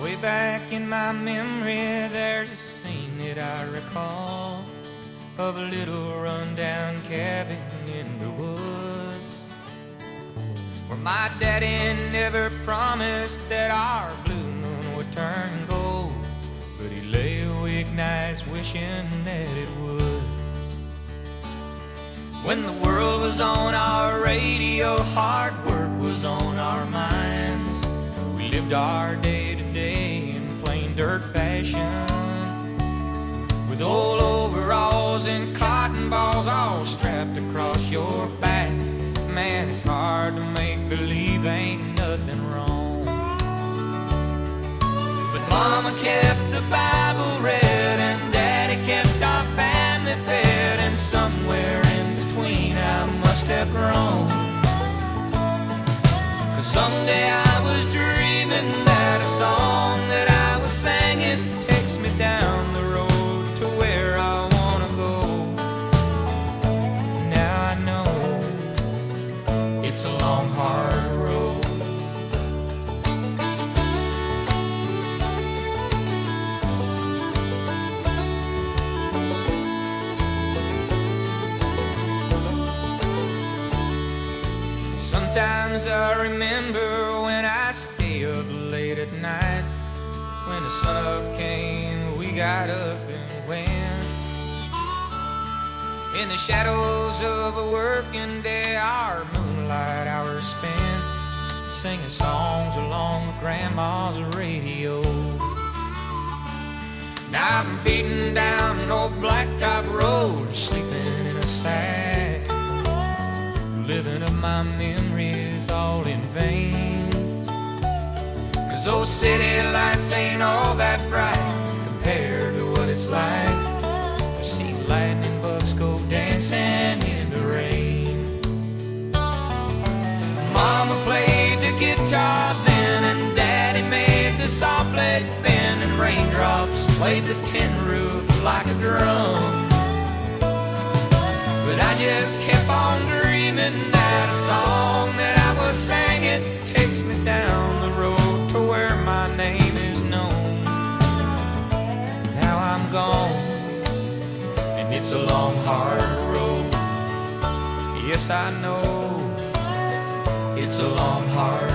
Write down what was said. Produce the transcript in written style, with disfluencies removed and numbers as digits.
Way back in my memory, there's a scene that I recall of a little rundown cabin in the woods, where my daddy never promised that our blue moon would turn gold, but he lay awake nights wishing that it would. When the world was on our radio, hard work was on our minds. We lived our day to day in plain dirt fashion, with old overalls and cotton balls all strapped across your back. Man, it's hard to make believe ain't nothing wrong. But Mama kept the Bible read and Daddy kept our family fed, and somewhere in between I must have grown. 'Cause someday I was dreaming that a song that I was singing takes me down the road to where I wanna go. Now I know it's a long, hard road. Sometimes I remember when I stay up late at night. When the sun up came, we got up and went. In the shadows of a working day, our moonlight hours spent singing songs along with Grandma's radio. Now I've been beating down an old blacktop road, sleeping in a sack, living up my memories all in vain. 'Cause those city lights ain't all that bright compared to what it's like to see lightning bugs go dancing in the rain. Mama played the guitar then, and Daddy made the saw blade bend, and raindrops played the tin roof like a drum. But I just kept on dreaming that a song that I was singing takes me down the road to where my name is known. Now I'm gone, and it's a long, hard road. Yes, I know it's a long, hard